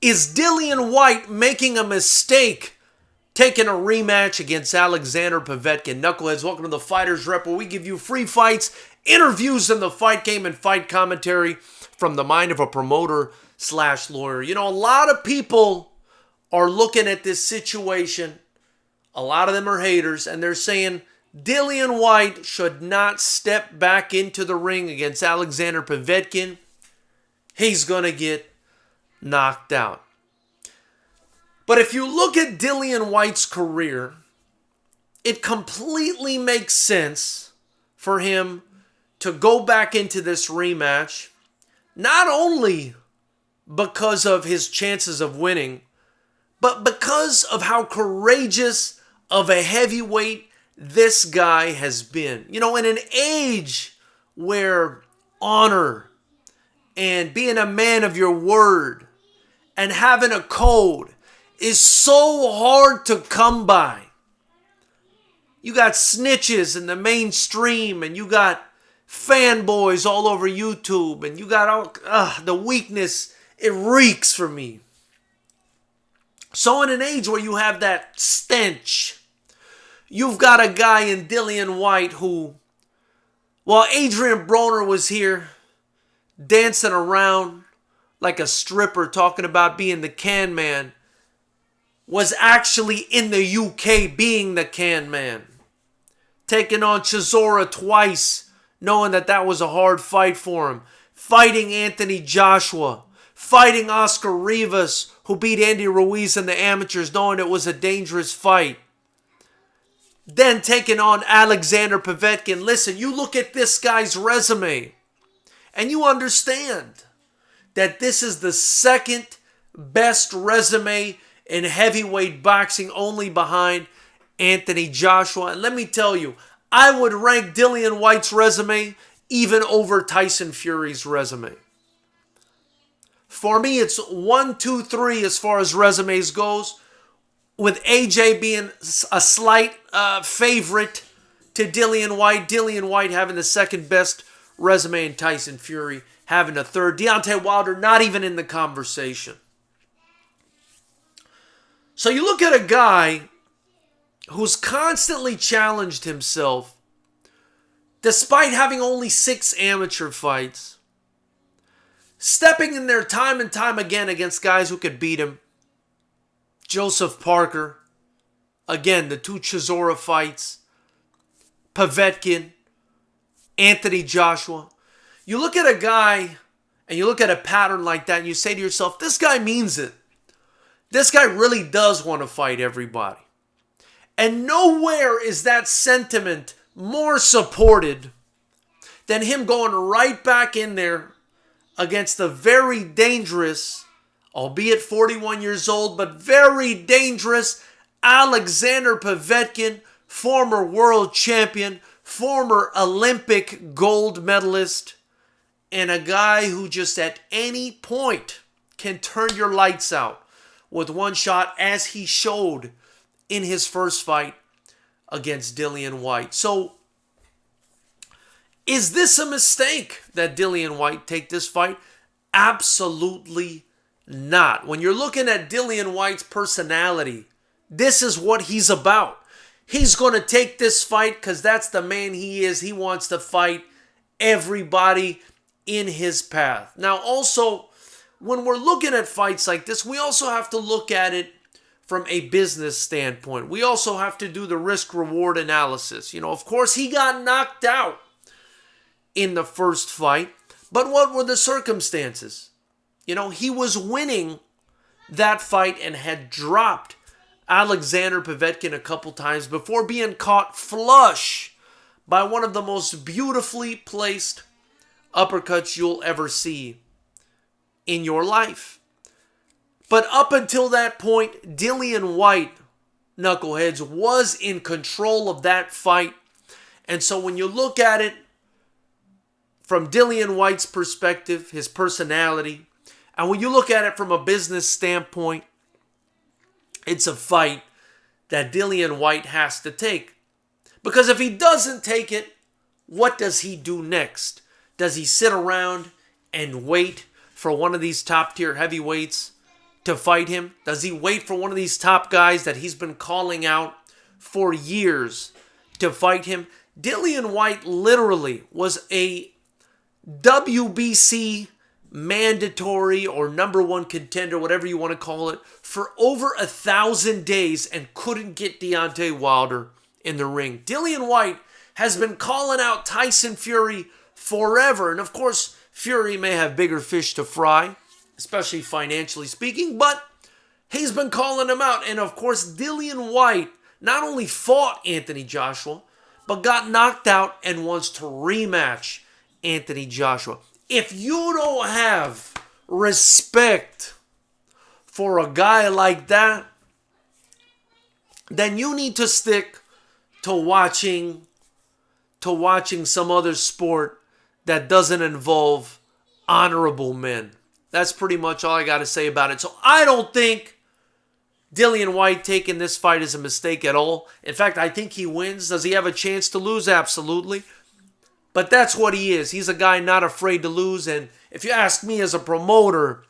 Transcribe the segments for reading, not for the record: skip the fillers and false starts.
Is Dillian Whyte making a mistake taking a rematch against Alexander Povetkin? Knuckleheads, welcome to the Fighters Rep, where we give you free fights, interviews in the fight game, and fight commentary from the mind of a promoter/lawyer. You know, a lot of people are looking at this situation. A lot of them are haters, and they're saying Dillian Whyte should not step back into the ring against Alexander Povetkin. He's going to get knocked out. But if you look at Dillian Whyte's career, it completely makes sense for him to go back into this rematch, not only because of his chances of winning, but because of how courageous of a heavyweight this guy has been. You know, in an age where honor and being a man of your word and having a code is so hard to come by. You got snitches in the mainstream, and you got fanboys all over YouTube, and you got all the weakness. It reeks for me. So in an age where you have that stench, you've got a guy in Dillian Whyte who, while Adrian Broner was here dancing around like a stripper talking about being the can man, was actually in the UK being the can man. Taking on Chisora twice, knowing that was a hard fight for him. Fighting Anthony Joshua. Fighting Oscar Rivas, who beat Andy Ruiz in the amateurs, knowing it was a dangerous fight. Then taking on Alexander Povetkin. Listen, you look at this guy's resume, and you understand that this is the second best resume in heavyweight boxing, only behind Anthony Joshua. And let me tell you, I would rank Dillian Whyte's resume even over Tyson Fury's resume. For me, it's 1, 2, 3 as far as resumes goes, with AJ being a slight favorite to Dillian Whyte. Dillian Whyte having the second best resume, and Tyson Fury having a third. Deontay Wilder not even in the conversation. So you look at a guy who's constantly challenged himself, despite having only 6 amateur fights, stepping in there time and time again against guys who could beat him. Joseph Parker, again, the 2 Chisora fights, Povetkin, Anthony Joshua. You look at a guy and you look at a pattern like that and you say to yourself, this guy means it. This guy really does want to fight everybody. And nowhere is that sentiment more supported than him going right back in there against the very dangerous, albeit 41 years old, but very dangerous Alexander Povetkin, former world champion, former Olympic gold medalist, and a guy who just at any point can turn your lights out with one shot, as he showed in his first fight against Dillian Whyte. So, is this a mistake that Dillian Whyte take this fight? Absolutely not. When you're looking at Dillian Whyte's personality, this is what he's about. He's going to take this fight because that's the man he is. He wants to fight everybody in his path. Now, also, when we're looking at fights like this, we also have to look at it from a business standpoint. We also have to do the risk-reward analysis. You know, of course, he got knocked out in the first fight, but what were the circumstances? You know, he was winning that fight and had dropped Alexander Povetkin a couple times before being caught flush by one of the most beautifully placed uppercuts you'll ever see in your life. But up until that point, Dillian Whyte, knuckleheads, was in control of that fight. And so when you look at it from Dillian Whyte's perspective, his personality, and when you look at it from a business standpoint, it's a fight that Dillian Whyte has to take. Because if he doesn't take it, what does he do next? Does he sit around and wait for one of these top-tier heavyweights to fight him? Does he wait for one of these top guys that he's been calling out for years to fight him? Dillian Whyte literally was a WBC mandatory or #1 contender, whatever you want to call it, for over 1,000 days and couldn't get Deontay Wilder in the ring. Dillian Whyte has been calling out Tyson Fury forever. And of course, Fury may have bigger fish to fry, especially financially speaking, but he's been calling him out. And of course, Dillian Whyte not only fought Anthony Joshua, but got knocked out and wants to rematch Anthony Joshua. If you don't have respect for a guy like that, then you need to stick to watching some other sport that doesn't involve honorable men. That's pretty much all I got to say about it. So I don't think Dillian Whyte taking this fight is a mistake at all. In fact, I think he wins. Does he have a chance to lose? Absolutely. But that's what he is. He's a guy not afraid to lose. And if you ask me as a promoter,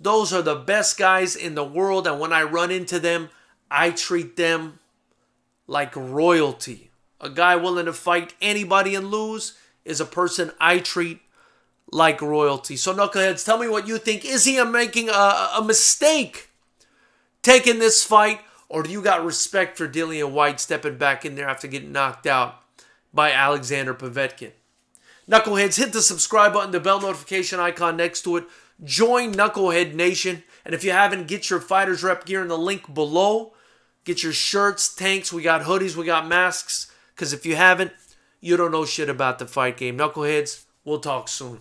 those are the best guys in the world. And when I run into them, I treat them like royalty. A guy willing to fight anybody and lose is a person I treat like royalty. So knuckleheads, tell me what you think. Is he making a mistake taking this fight? Or do you got respect for Dillian Whyte stepping back in there after getting knocked out by Alexander Povetkin? Knuckleheads, hit the subscribe button, the bell notification icon next to it. Join Knucklehead Nation. And if you haven't, get your Fighters Rep gear in the link below. Get your shirts, tanks, we got hoodies, we got masks. Because if you haven't, you don't know shit about the fight game. Knuckleheads, we'll talk soon.